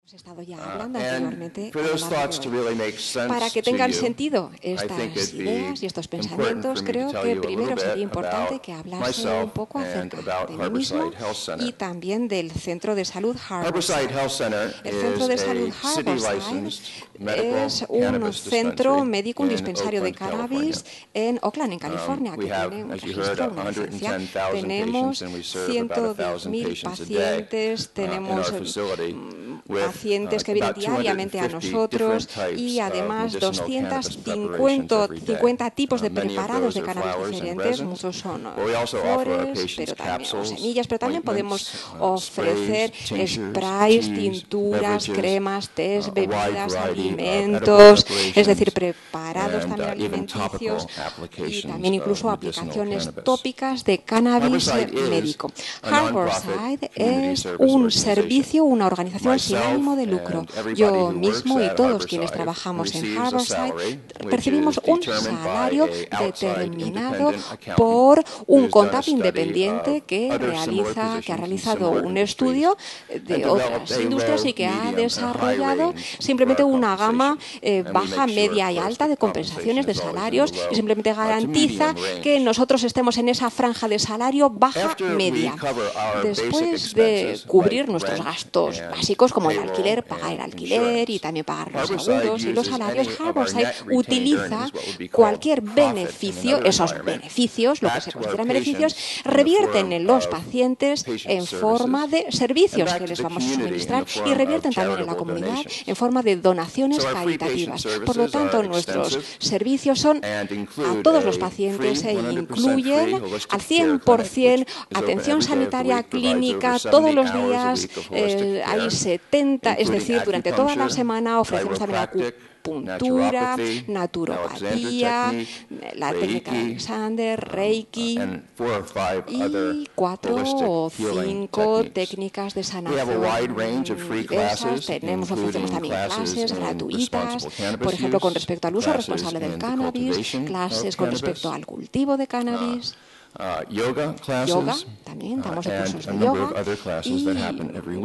Hemos estado ya hablando anteriormente para que tengan sentido estas ideas y estos pensamientos. Creo que primero sería importante que hablase un poco acerca de mí mismo y también del Centro de Salud Harborside. El Centro de Salud Harborside es un centro médico, un dispensario de cannabis en Oakland, en California, que tiene un registro, una licencia. Tenemos 110.000 pacientes, tenemos pacientes que vienen diariamente a nosotros y además 250 tipos de preparados de cannabis diferentes. Muchos son flores, pero también semillas, pero también podemos ofrecer sprays, tinturas, cremas, tés, bebidas, alimentos, es decir, preparados también alimenticios y también incluso aplicaciones tópicas de cannabis médico. Harborside es un servicio, una organización sin ánimo de lucro. Yo mismo y todos quienes trabajamos en Harborside percibimos un salario determinado por un contable independiente que ha realizado un estudio de otras industrias y que ha desarrollado simplemente una gama baja, media y alta de compensaciones de salarios y simplemente garantiza que nosotros estemos en esa franja de salario baja-media. Después de cubrir nuestros gastos básicos como el alquiler, pagar el alquiler y también pagar los seguros y los salarios, Harborside utiliza cualquier beneficio, esos beneficios, lo que se consideran beneficios, revierten en los pacientes en forma de servicios que les vamos a suministrar y revierten también en la comunidad en forma de donaciones caritativas. Por lo tanto, nuestros servicios son a todos los pacientes e incluyen al 100% atención sanitaria clínica todos los días. Hay 70, es decir, durante toda la semana ofrecemos también acupuntura, naturopatía, la técnica de Alexander, Reiki y 4 o 5 técnicas de sanación diversas. Ofrecemos también clases gratuitas, por ejemplo, con respecto al uso responsable del cannabis, clases con respecto al cultivo de cannabis. Yoga, también damos cursos de yoga y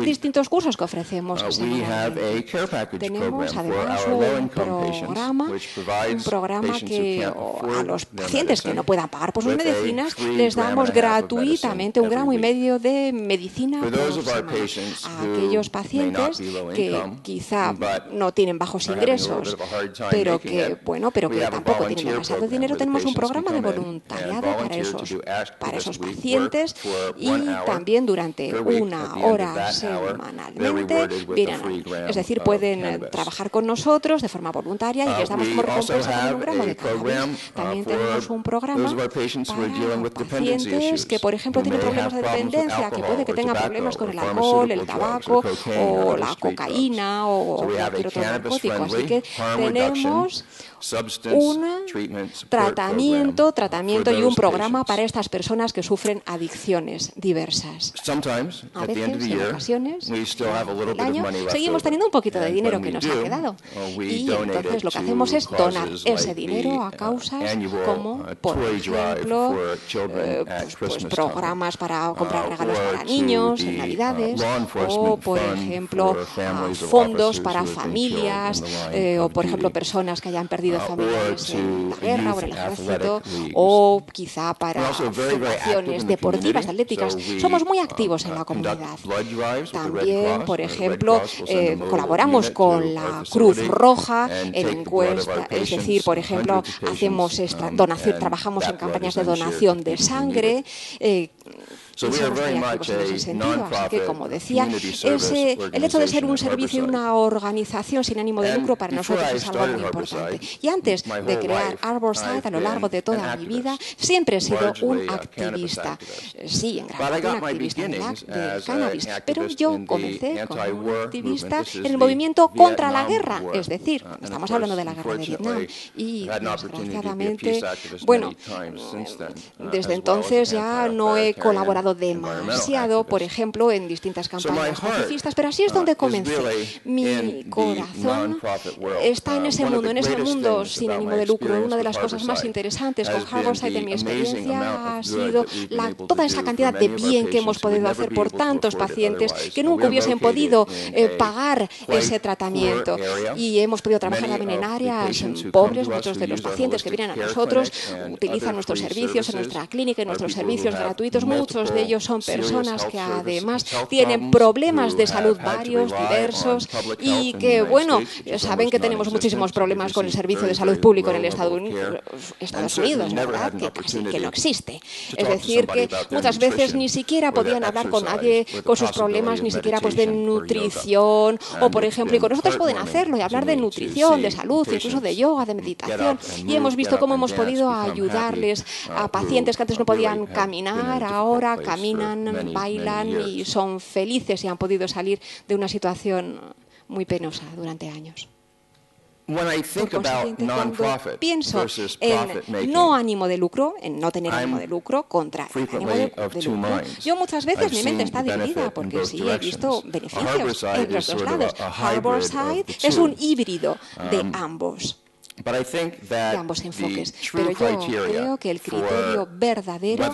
distintos cursos que ofrecemos semanalmente. Tenemos además un programa que a los pacientes que no puedan pagar por sus medicinas les damos gratuitamente 1,5 gramos de medicina por semana. A aquellos pacientes que quizá no tienen bajos ingresos, pero que tampoco tienen demasiado dinero, tenemos un programa de voluntariado para esos pacientes y también durante 1 hora semanalmente es decir, pueden trabajar con nosotros de forma voluntaria y les damos como recompensa también 1 gramo de cannabis. También tenemos un programa para pacientes que, por ejemplo, tienen problemas de dependencia, que puede que tengan problemas con el alcohol, el tabaco o la cocaína o cualquier otro narcótico. Así que tenemos un tratamiento y un programa para estas personas que sufren adicciones diversas. A veces, en ocasiones, al año, seguimos teniendo un poquito de dinero que nos ha quedado. Y entonces lo que hacemos es donar ese dinero a causas como, por ejemplo, programas para comprar regalos para niños en Navidades o, por ejemplo, fondos para familias o, por ejemplo, personas que hayan perdido familiares en la guerra o en el ejército o quizá para fundaciones deportivas, atléticas. Somos muy activos en la comunidad. También, por ejemplo, colaboramos con la Cruz Roja en encuestas, es decir, por ejemplo, hacemos trabajamos en campañas de donación de sangre. Y somos muy activos en ese sentido. Así que, como decía, el hecho de ser un servicio y una organización sin ánimo de lucro para nosotros es algo muy importante. Y antes de crear Harborside, a lo largo de toda mi vida, siempre he sido un activista. Sí, en gran parte un activista del cannabis. Pero yo comencé como un activista en el movimiento contra la guerra. Es decir, estamos hablando de la guerra de Vietnam. Y, desgraciadamente, desde entonces ya no he colaborado utilizado demasiado, por ejemplo, en distintas campañas pacifistas, pero así es donde comencé. Mi corazón está en ese mundo sin ánimo de lucro. Una de las cosas más interesantes con Harborside en mi experiencia ha sido toda esa cantidad de bien que hemos podido hacer por tantos pacientes que nunca hubiesen podido pagar ese tratamiento. Y hemos podido trabajar también en áreas pobres. Muchos de los pacientes que vienen a nosotros utilizan nuestros servicios en nuestra clínica, en nuestros servicios gratuitos. Muchos de ellos son personas que además tienen problemas de salud varios, diversos, y que, bueno, saben que tenemos muchísimos problemas con el servicio de salud público en el Estados Unidos, ¿verdad? Que casi que no existe. Es decir, que muchas veces ni siquiera podían hablar con nadie con sus problemas, ni siquiera pues de nutrición, o por ejemplo, y con nosotros pueden hacerlo y hablar de nutrición, de salud, incluso de yoga, de meditación. Y hemos visto cómo hemos podido ayudarles a pacientes que antes no podían caminar, ahora caminan, bailan y son felices y han podido salir de una situación muy penosa durante años. Por consiguiente, cuando pienso en no ánimo de lucro, en no tener ánimo de lucro contra el ánimo de lucro, yo muchas veces mi mente está dividida porque sí he visto beneficios en los dos lados. Harborside es un híbrido de ambos enfoques, pero yo creo que el criterio verdadero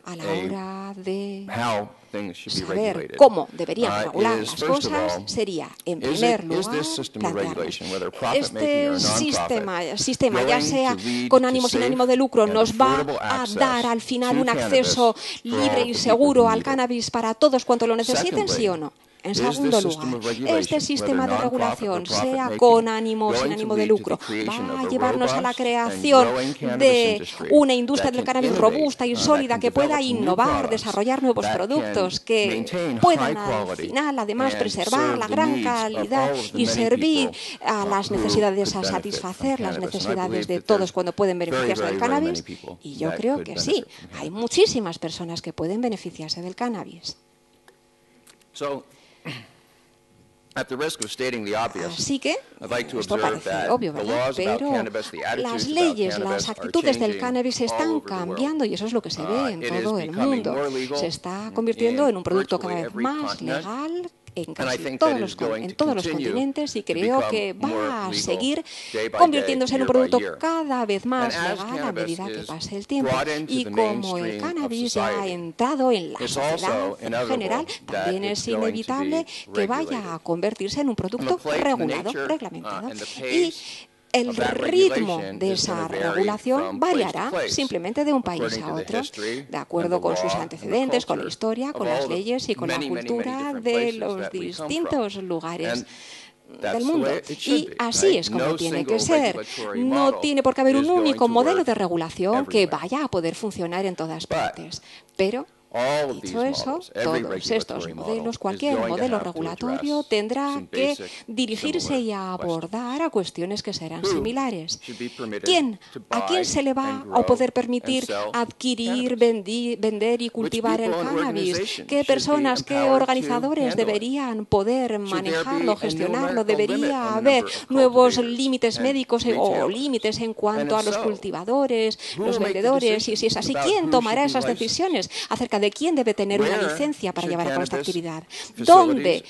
a la hora de saber cómo deberían regular las cosas sería, en primer lugar, plantearnos, este sistema, ya sea con ánimo o sin ánimo de lucro, nos va a dar al final un acceso libre y seguro al cannabis para todos cuantos lo necesiten, sí o no. En segundo lugar, este sistema de regulación, sea con ánimo o sin ánimo de lucro, va a llevarnos a la creación de una industria del cannabis robusta y sólida que pueda innovar, desarrollar nuevos productos, que puedan al final además preservar la gran calidad y servir a las necesidades, a satisfacer las necesidades de todos cuando pueden beneficiarse del cannabis. Y yo creo que sí, hay muchísimas personas que pueden beneficiarse del cannabis. Así que, esto parece obvio, ¿verdad? Pero las leyes, las actitudes del cannabis están cambiando y eso es lo que se ve en todo el mundo. Se está convirtiendo en un producto cada vez más legal en casi todos los continentes y creo que va a seguir convirtiéndose en un producto cada vez más legal a medida que pase el tiempo. Y como el cannabis ya ha entrado en la sociedad en general, también es inevitable que vaya a convertirse en un producto regulado, reglamentado. Y el ritmo de esa regulación variará simplemente de un país a otro, de acuerdo con sus antecedentes, con la historia, con las leyes y con la cultura de los distintos lugares del mundo. Y así es como tiene que ser. No tiene por qué haber un único modelo de regulación que vaya a poder funcionar en todas partes. Pero dicho eso, todos estos modelos, cualquier modelo regulatorio tendrá que dirigirse y abordar a cuestiones que serán similares. ¿A quién se le va a poder permitir adquirir, vender y cultivar el cannabis? ¿Qué personas, qué organizadores deberían poder manejarlo, gestionarlo? ¿Debería haber nuevos límites médicos o límites en cuanto a los cultivadores, los vendedores? Y si es así, ¿quién tomará esas decisiones acerca de quién debe tener una licencia para llevar a cabo esta actividad? ¿Dónde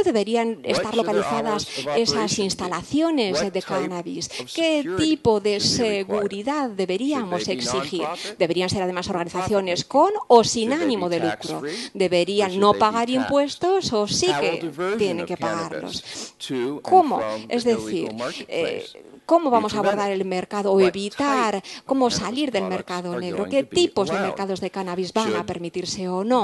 deberían estar localizadas esas instalaciones de cannabis? ¿Qué tipo de seguridad deberíamos exigir? ¿Deberían ser además organizaciones con o sin ánimo de lucro? ¿Deberían no pagar impuestos o sí que tienen que pagarlos? ¿Cómo? Es decir, ¿cómo vamos a abordar el mercado o evitar cómo salir del mercado negro? ¿Qué tipos de mercados de cannabis van a permitirse o no?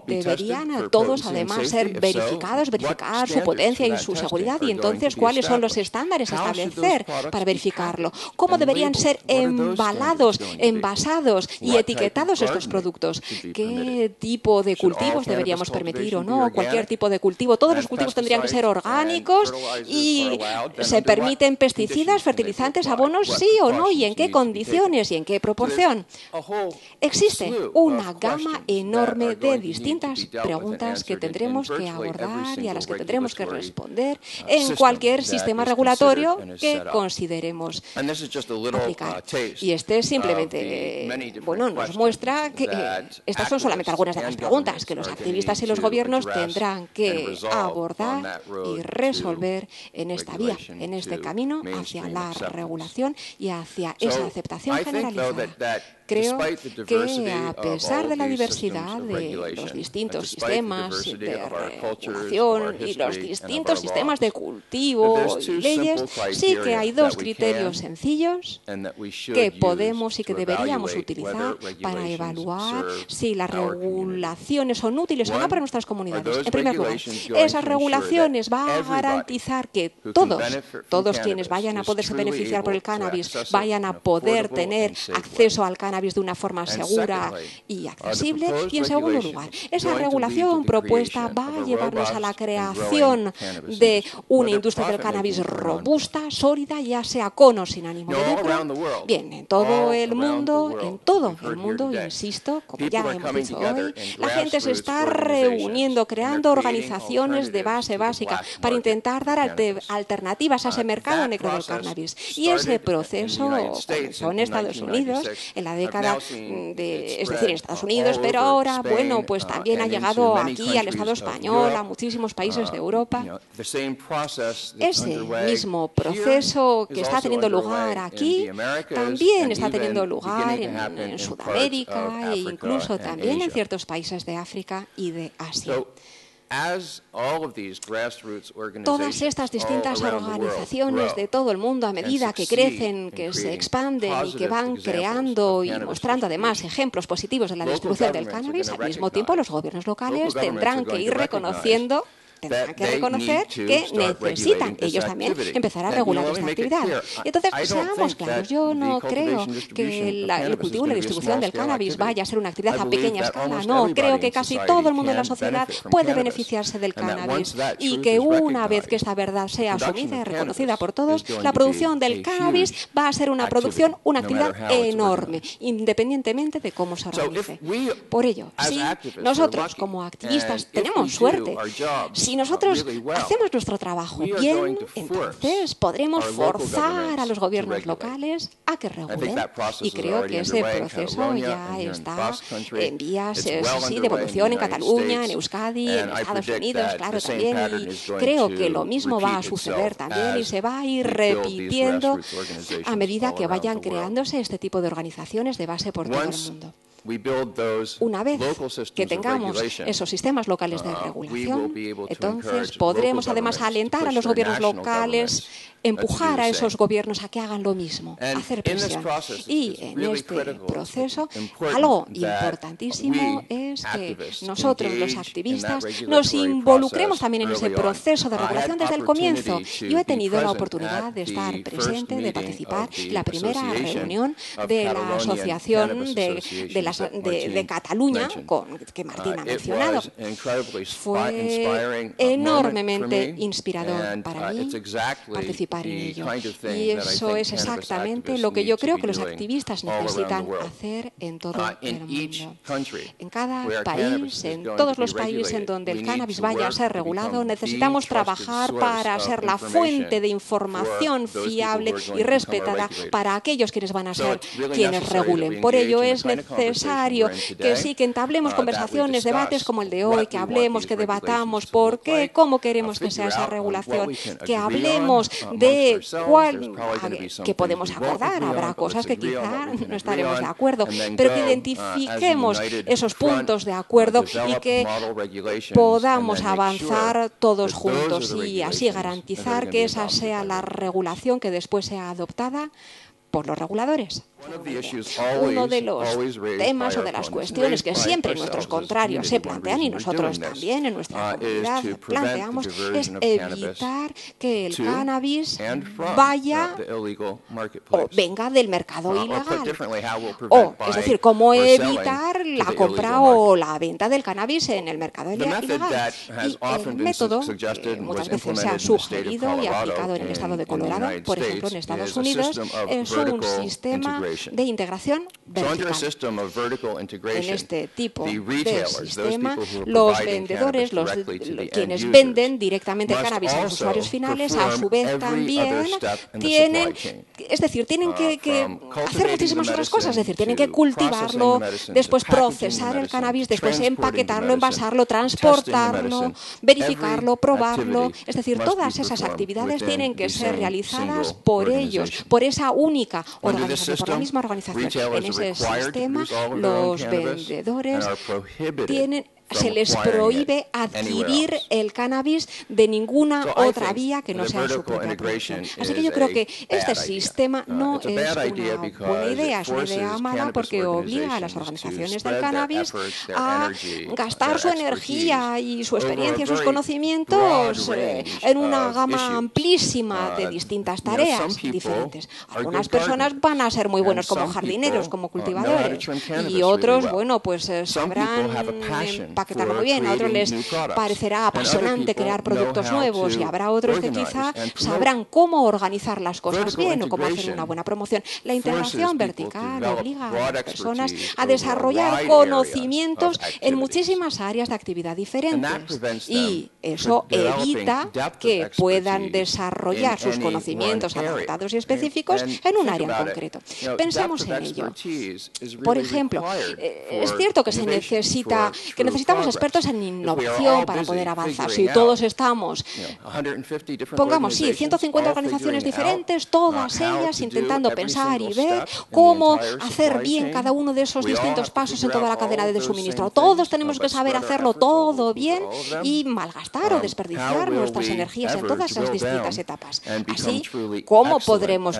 Deberían todos además ser verificados, verificar su potencia y su seguridad, y entonces ¿cuáles son los estándares a establecer para verificarlo? ¿Cómo deberían ser embalados, envasados y etiquetados estos productos? ¿Qué tipo de cultivos deberíamos permitir o no? Cualquier tipo de cultivo. Todos los cultivos tendrían que ser orgánicos y se permiten pesticidas Herbicidas, fertilizantes, abonos, sí o no, y en qué condiciones y en qué proporción. Existe una gama enorme de distintas preguntas que tendremos que abordar y a las que tendremos que responder en cualquier sistema regulatorio que consideremos aplicar. Y este es simplemente, bueno, nos muestra que estas son solamente algunas de las preguntas que los activistas y los gobiernos tendrán que abordar y resolver en esta vía, en este camino hacia la regulación y hacia esa aceptación generalizada. Creo que a pesar de la diversidad de los distintos sistemas de regulación y los distintos sistemas de cultivo y leyes, sí que hay dos criterios sencillos que podemos y que deberíamos utilizar para evaluar si las regulaciones son útiles o no para nuestras comunidades. En primer lugar, esas regulaciones van a garantizar que todos quienes vayan a poderse beneficiar por el cannabis vayan a poder tener acceso al cannabis de una forma segura y accesible. Y en segundo lugar, esa regulación propuesta va a llevarnos a la creación de una industria del cannabis robusta, sólida, ya sea con o sin ánimo de lucro. Bien, en todo el mundo, insisto, como ya hemos dicho hoy, la gente se está reuniendo, creando organizaciones de base básica para intentar dar alternativas a ese mercado negro del cannabis. Y ese proceso comenzó en Estados Unidos en la década es decir, en Estados Unidos, pero ahora, bueno, pues también ha llegado aquí al Estado español, a muchísimos países de Europa. Ese mismo proceso que está teniendo lugar aquí, también está teniendo lugar en Sudamérica e incluso también en ciertos países de África y de Asia. Todas estas distintas organizaciones de todo el mundo, a medida que crecen, que se expanden y que van creando y mostrando además ejemplos positivos de la distribución del cannabis, al mismo tiempo los gobiernos locales tendrán que ir reconociendo, tendrán que reconocer que necesitan ellos también empezar a regular esta actividad. Y entonces, seamos claros, yo no creo que el cultivo y la distribución del cannabis vaya a ser una actividad a pequeña escala. No, creo que casi todo el mundo en la sociedad puede beneficiarse del cannabis y que una vez que esta verdad sea asumida y reconocida por todos, la producción del cannabis va a ser una actividad enorme, independientemente de cómo se organice. Por ello, si nosotros como activistas tenemos suerte, si nosotros hacemos nuestro trabajo bien, entonces podremos forzar a los gobiernos locales a que regulen. Y creo que ese proceso ya está en vías de evolución en Cataluña, en Euskadi, en Estados Unidos, claro, también. Y creo que lo mismo va a suceder también y se va a ir repitiendo a medida que vayan creándose este tipo de organizaciones de base por todo el mundo. Una vez que tengamos esos sistemas locales de regulación, entonces podremos además alentar a los gobiernos locales, empujar a esos gobiernos a que hagan lo mismo, hacer presión. Y en este proceso, algo importantísimo es que nosotros, los activistas, nos involucremos también en ese proceso de regulación desde el comienzo. Yo he tenido la oportunidad de estar presente, de participar en la primera reunión de la Asociación de Cataluña, que Martín ha mencionado. Fue enormemente inspirador para mí participar en ello. Y eso es exactamente lo que yo creo que los activistas necesitan hacer en todo el mundo. En cada país, en todos los países en donde el cannabis vaya a ser regulado, necesitamos trabajar para ser la fuente de información fiable y respetada para aquellos quienes van a ser quienes regulen. Por ello es necesario que sí, que entablemos conversaciones, debates como el de hoy, que hablemos, que debatamos por qué, cómo queremos que sea esa regulación, que hablemos de qué podemos acordar. Habrá cosas que quizá no estaremos de acuerdo, pero que identifiquemos esos puntos de acuerdo y que podamos avanzar todos juntos y así garantizar que esa sea la regulación que después sea adoptada por los reguladores. Uno de los temas o de las cuestiones que siempre nuestros contrarios se plantean, y nosotros también en nuestra comunidad planteamos, es evitar que el cannabis vaya o venga del mercado ilegal. O, es decir, cómo evitar la compra o la venta del cannabis en el mercado ilegal. Y el método que muchas veces se ha sugerido y aplicado en el estado de Colorado, por ejemplo en Estados Unidos, es un sistema de integración vertical. En este tipo de sistema, los vendedores, quienes venden directamente el cannabis a los usuarios finales, a su vez también tienen, es decir, tienen que hacer muchísimas otras cosas, es decir, tienen que cultivarlo, después procesar el cannabis, después empaquetarlo, envasarlo, transportarlo, verificarlo, probarlo, es decir, todas esas actividades tienen que ser realizadas por ellos, por esa única organización, por la misma organización. En ese sistema, los vendedores se les prohíbe adquirir el cannabis de ninguna otra vía que no sea su propia producción. Así que yo creo que este sistema no es una buena idea, es una idea mala porque obliga a las organizaciones del cannabis a gastar su energía y su experiencia y sus conocimientos en una gama amplísima de distintas tareas diferentes. Algunas personas van a ser muy buenos como jardineros, como cultivadores, y otros, bueno, pues sabrán empaquetarlo muy bien, a otros les parecerá apasionante crear productos nuevos y habrá otros que quizá sabrán cómo organizar las cosas bien o cómo hacer una buena promoción. La integración vertical obliga a las personas a desarrollar conocimientos en muchísimas áreas de actividad diferentes y eso evita que puedan desarrollar sus conocimientos adaptados y específicos en un área en concreto. Pensemos en ello. Por ejemplo, es cierto que necesitamos expertos en innovación para poder avanzar. Si todos estamos, pongamos, 150 organizaciones diferentes, todas ellas intentando pensar y ver cómo hacer bien cada uno de esos distintos pasos en toda la cadena de suministro. Todos tenemos que saber hacerlo todo bien y malgastar o desperdiciar nuestras energías en todas esas distintas etapas. Así, ¿cómo podremos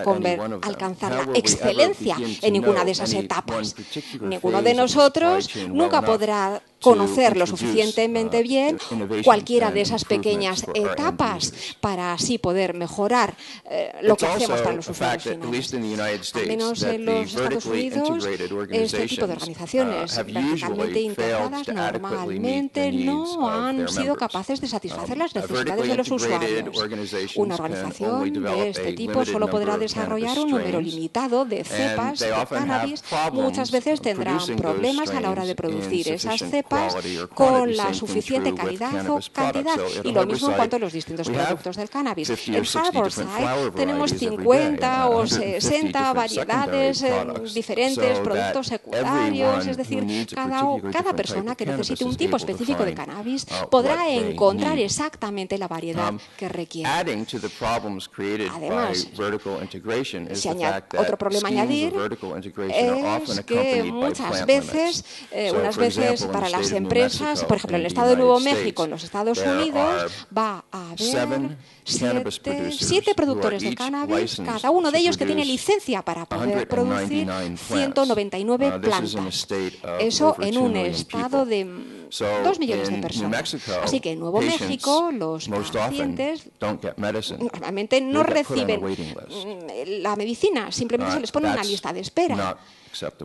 alcanzar la excelencia en ninguna de esas etapas? Ninguno de nosotros nunca podrá conocer lo suficientemente bien cualquiera de esas pequeñas etapas para así poder mejorar lo que hacemos para los usuarios finales. Al menos en los Estados Unidos, este tipo de organizaciones verticalmente integradas normalmente no han sido capaces de satisfacer las necesidades de los usuarios. Una organización de este tipo solo podrá desarrollar un número limitado de cepas de cannabis. Muchas veces tendrán problemas a la hora de producir esas cepas con la suficiente calidad o cantidad, y lo mismo en cuanto a los distintos productos del cannabis. En Harborside tenemos 50 o 60 variedades diferentes, productos secundarios, es decir, cada persona que necesite un tipo específico de cannabis podrá encontrar exactamente la variedad que requiere. Además, otro problema a añadir es que muchas veces, unas veces para las empresas, por ejemplo, en el estado de Nuevo México, en los Estados Unidos, va a haber 7 productores de cannabis, cada uno de ellos que tiene licencia para poder producir 199 plantas. Eso en un estado de 2 millones de personas. Así que en Nuevo México los pacientes normalmente no reciben la medicina, simplemente se les pone una lista de espera.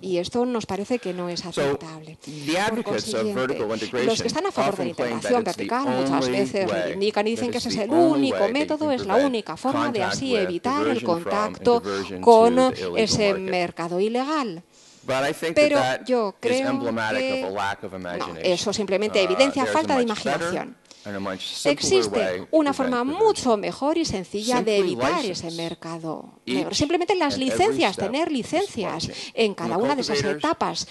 Y esto nos parece que no es aceptable. Por consiguiente, los que están a favor de la integración vertical muchas veces reivindican y dicen que ese es el único método, es la única forma de así evitar el contacto con ese mercado ilegal. Pero yo creo que eso simplemente evidencia falta de imaginación. Existe una forma mucho mejor y sencilla de evitar ese mercado negro. Simplemente las licencias, tener licencias en cada una de esas etapas,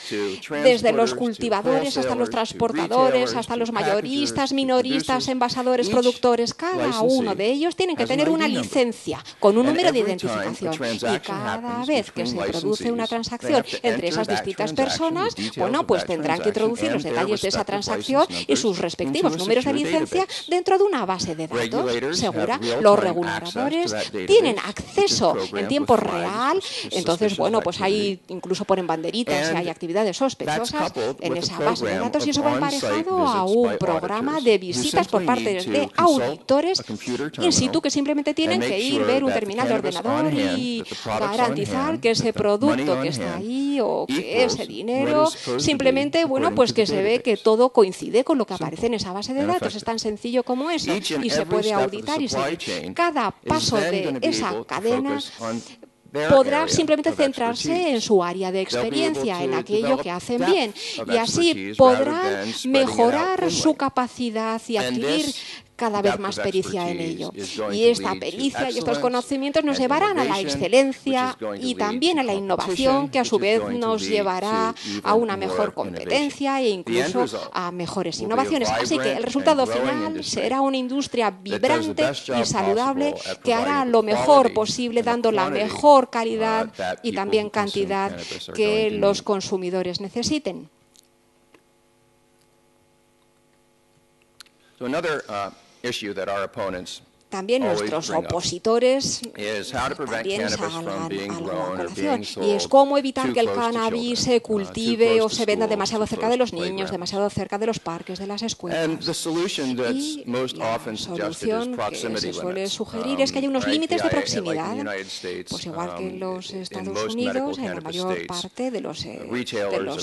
desde los cultivadores hasta los transportadores, hasta los mayoristas, minoristas, envasadores, productores, cada uno de ellos tienen que tener una licencia con un número de identificación. Y cada vez que se produce una transacción entre esas distintas personas, bueno, pues tendrán que introducir los detalles de esa transacción y sus respectivos números de licencia experiencia dentro de una base de datos segura. Los reguladores tienen acceso en tiempo real, entonces, bueno, pues ahí incluso ponen banderitas si hay actividades sospechosas en esa base de datos, y eso va emparejado a un programa de visitas por parte de auditores in situ que simplemente tienen que ir, ver un terminal de ordenador y garantizar que ese producto que está ahí o que ese dinero simplemente, bueno, pues que se ve que todo coincide con lo que aparece en esa base de datos. Es tan sencillo como eso y se puede auditar y seguir. Cada paso de esa cadena podrá simplemente centrarse en su área de experiencia, en aquello que hacen bien, y así podrán mejorar su capacidad y adquirir cada vez más pericia en ello. Y esta pericia y estos conocimientos nos llevarán a la excelencia y también a la innovación, que a su vez nos llevará a una mejor competencia e incluso a mejores innovaciones. Así que el resultado final será una industria vibrante y saludable que hará lo mejor posible, dando la mejor calidad y también cantidad que los consumidores necesiten. También nuestros opositores también salgan a la colación, y es cómo evitar que el cannabis se cultive o se venda demasiado cerca de los niños, demasiado cerca de los parques, de las escuelas. Y la solución que se suele sugerir es que haya unos límites de proximidad, pues igual que en los Estados Unidos, en la mayor parte de los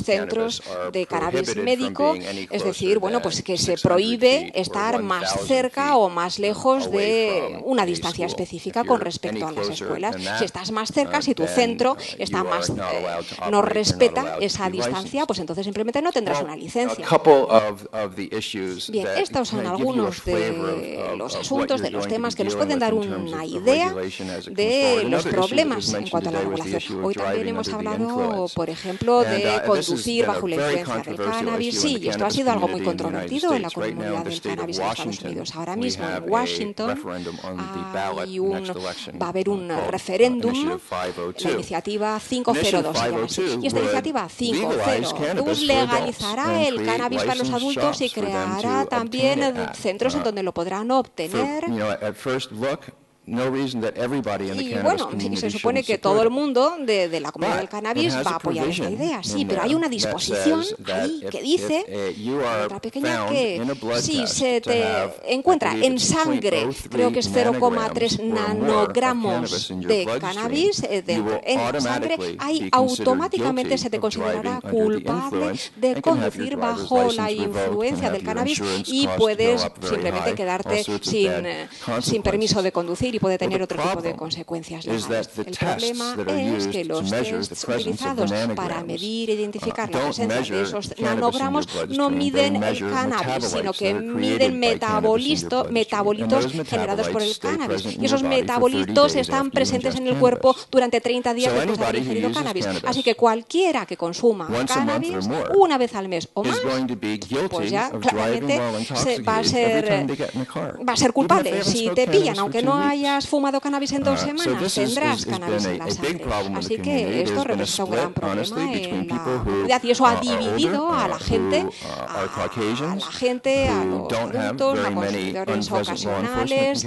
centros de cannabis médico, es decir, bueno, pues que se prohíbe estar más cerca o más lejos de una distancia específica con respecto a las escuelas. Si estás más cerca, si tu centro está más, no respeta esa distancia, pues entonces simplemente no tendrás una licencia. Bien, estos son algunos de los asuntos, de los temas que nos pueden dar una idea de los problemas en cuanto a la regulación. Hoy también hemos hablado, por ejemplo, de conducir bajo la influencia del cannabis. Sí, y esto ha sido algo muy controvertido en la comunidad del cannabis en Estados Unidos. Ahora mismo en Washington va a haber un referéndum, la iniciativa 502, y esta iniciativa 502 legalizará el cannabis para los adultos y creará también centros en donde lo podrán obtener. Y bueno, se supone que todo el mundo de la comunidad del cannabis va a apoyar esta idea, sí, pero hay una disposición ahí que dice, letra pequeña, que si se te encuentra en sangre, creo que es 0,3 nanogramos de cannabis en sangre, ahí automáticamente se te considerará culpable de conducir bajo la influencia del cannabis y puedes simplemente quedarte sin permiso de conducir y puede tener otro tipo de consecuencias legales. El problema es que los tests utilizados para medir e identificar la presencia de esos nanogramos no miden el cannabis, sino que miden metabolitos generados por el cannabis. Y esos metabolitos están presentes en el cuerpo durante 30 días después de haber ingerido cannabis. Así que cualquiera que consuma cannabis una vez al mes o más, pues ya claramente va a ser culpable. Si te pillan, aunque no hayas fumado cannabis en 2 semanas, tendrás cannabis en la sangre. Así que esto representa un gran problema en la comunidad, y eso ha dividido a la gente, a los adultos, a consumidores ocasionales,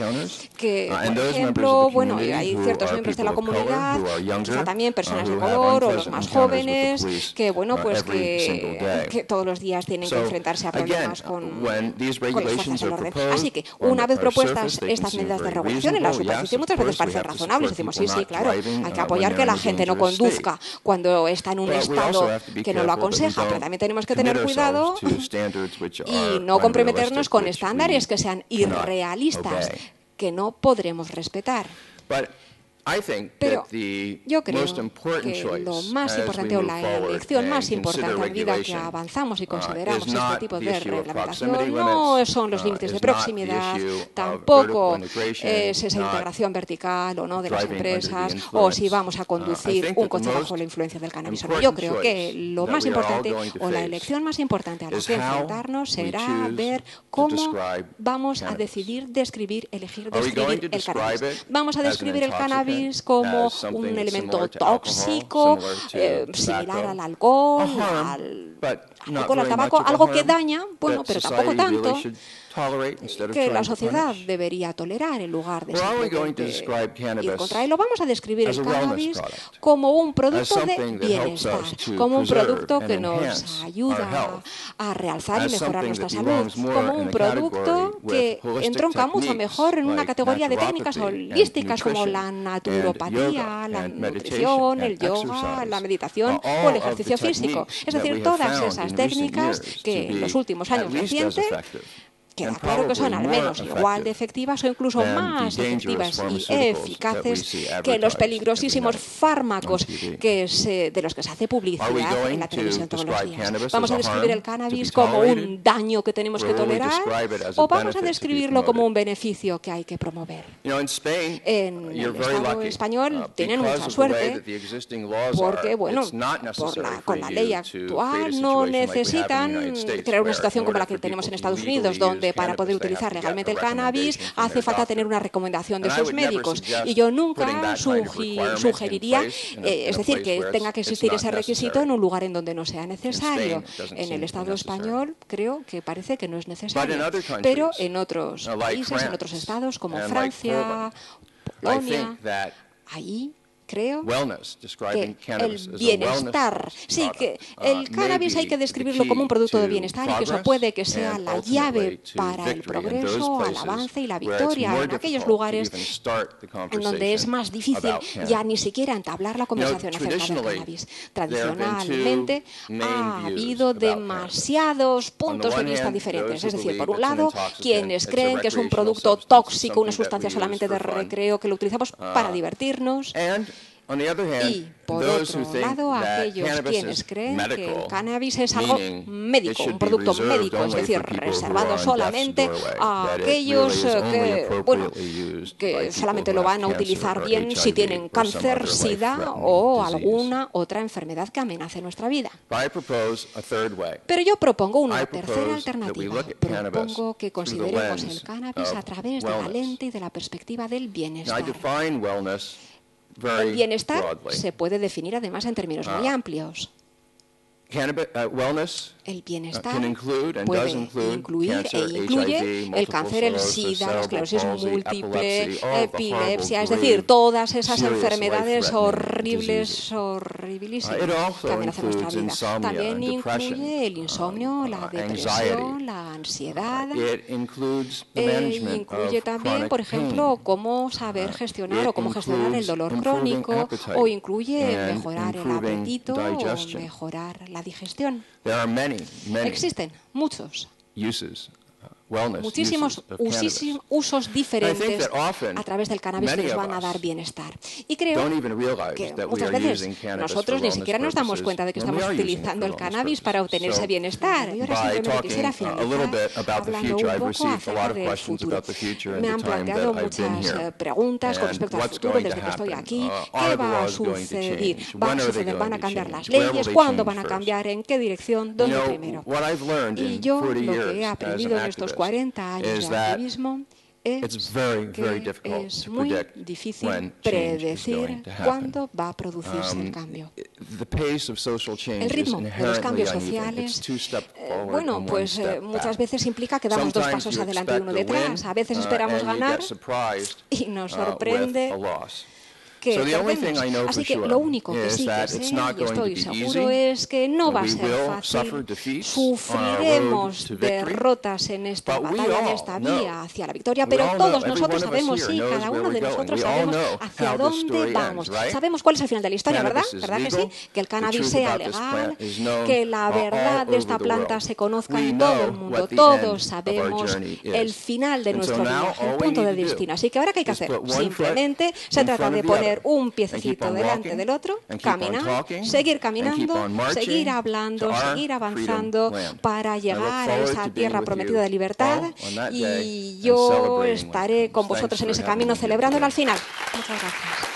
que, por ejemplo, bueno, hay ciertos miembros de la comunidad, quizá también personas de color o los más jóvenes, que, bueno, pues que todos los días tienen que enfrentarse a problemas con las fuerzas del orden. Así que, una vez propuestas estas medidas de regulación, en la superficie muchas veces parecen razonables. Decimos, sí, claro, hay que apoyar que la gente no conduzca cuando está en un estado que no lo aconseja, pero también tenemos que tener cuidado y no comprometernos con estándares que sean irrealistas, que no podremos respetar. Pero yo creo que lo más importante, o la elección más importante a medida que avanzamos y consideramos este tipo de reglamentación, no son los límites de proximidad, tampoco es esa integración vertical o no de las empresas, o si vamos a conducir un coche bajo la influencia del cannabis. Yo creo que lo más importante, o la elección más importante a la que enfrentarnos, será ver cómo vamos a decidir describir el cannabis. Vamos a describir el cannabis cannabis como un elemento tóxico, similar al alcohol, al tabaco, algo que daña, bueno, pero tampoco tanto, que la sociedad debería tolerar en lugar de simplemente ir contra él. Lo vamos a describir el cannabis como un producto de bienestar, como un producto que nos ayuda a realzar y mejorar nuestra salud, como un producto que entronca mucho mejor en una categoría de técnicas holísticas como la naturopatía, la nutrición, el yoga, la meditación o el ejercicio físico. Es decir, todas esas técnicas que en los últimos años recientes queda claro que son al menos igual de efectivas o incluso más efectivas y eficaces que los peligrosísimos fármacos de los que se hace publicidad en la televisión todos los días. ¿Vamos a describir el cannabis como un daño que tenemos que tolerar o vamos a describirlo como un beneficio que hay que promover? En el Estado español tienen mucha suerte porque, bueno, con la ley actual no necesitan crear una situación como la que tenemos en Estados Unidos, donde para poder utilizar legalmente el cannabis hace falta tener una recomendación de sus médicos. Y yo nunca sugeriría, es decir, que tenga que existir ese requisito en un lugar en donde no sea necesario. En el Estado español creo que parece que no es necesario. Pero en otros países, en otros estados como Francia, Polonia, ahí creo que el bienestar, sí, que el cannabis hay que describirlo como un producto de bienestar y que eso puede que sea la llave para el progreso, el avance y la victoria en aquellos lugares en donde es más difícil ya ni siquiera entablar la conversación acerca del cannabis. Tradicionalmente ha habido demasiados puntos de vista diferentes. Es decir, por un lado, quienes creen que es un producto tóxico, una sustancia solamente de recreo, que lo utilizamos para divertirnos. Y, por otro lado, aquellos quienes creen que el cannabis es algo médico, un producto médico, es decir, reservado solamente a aquellos que solamente lo van a utilizar bien si tienen cáncer, sida o alguna otra enfermedad que amenace nuestra vida. Pero yo propongo una tercera alternativa. Propongo que consideremos el cannabis a través de la lente y de la perspectiva del bienestar. El bienestar se puede definir además en términos muy amplios. El bienestar puede incluir e incluye el cáncer, el SIDA, la esclerosis múltiple, epilepsia, es decir, todas esas enfermedades horribilísimas que amenazan nuestra vida. También incluye el insomnio, la depresión, la ansiedad. Incluye también, por ejemplo, cómo saber gestionar o cómo gestionar el dolor crónico, o incluye mejorar el apetito o mejorar la digestión. Existen muchos, muchísimos usos diferentes a través del cannabis que nos van a dar bienestar. Y creo que muchas veces nosotros ni siquiera nos damos cuenta de que estamos utilizando el cannabis para obtener ese bienestar. Y ahora simplemente quisiera finalizar hablando un poco acerca del futuro. Me han planteado muchas preguntas con respecto al futuro desde que estoy aquí. ¿Qué va a suceder? ¿Van a cambiar las leyes? ¿Cuándo van a cambiar? ¿En qué dirección? ¿Dónde primero? Y yo lo que he aprendido en estos 40 años de activismo es que es muy difícil predecir cuándo va a producirse el cambio. El ritmo de los cambios sociales, bueno, pues muchas veces implica que damos 2 pasos adelante y 1 detrás. A veces esperamos ganar y nos sorprende que perdemos. Así que lo único que sí que sé, y estoy seguro, es que no va a ser fácil. Sufriremos derrotas en esta batalla, en esta vía hacia la victoria, pero todos nosotros sabemos, sí, cada uno de nosotros sabemos hacia dónde vamos. Sabemos cuál es el final de la historia, ¿verdad? ¿Verdad que sí? Que el cannabis sea legal, que la verdad de esta planta se conozca en todo el mundo. Todos sabemos el final de nuestro viaje, el punto de destino. Así que ahora, ¿qué hay que hacer? Simplemente se trata de poner un piececito delante del otro, caminar, seguir caminando, seguir hablando, seguir avanzando para llegar a esa tierra prometida de libertad, y yo estaré con vosotros en ese camino celebrándolo al final. Muchas gracias.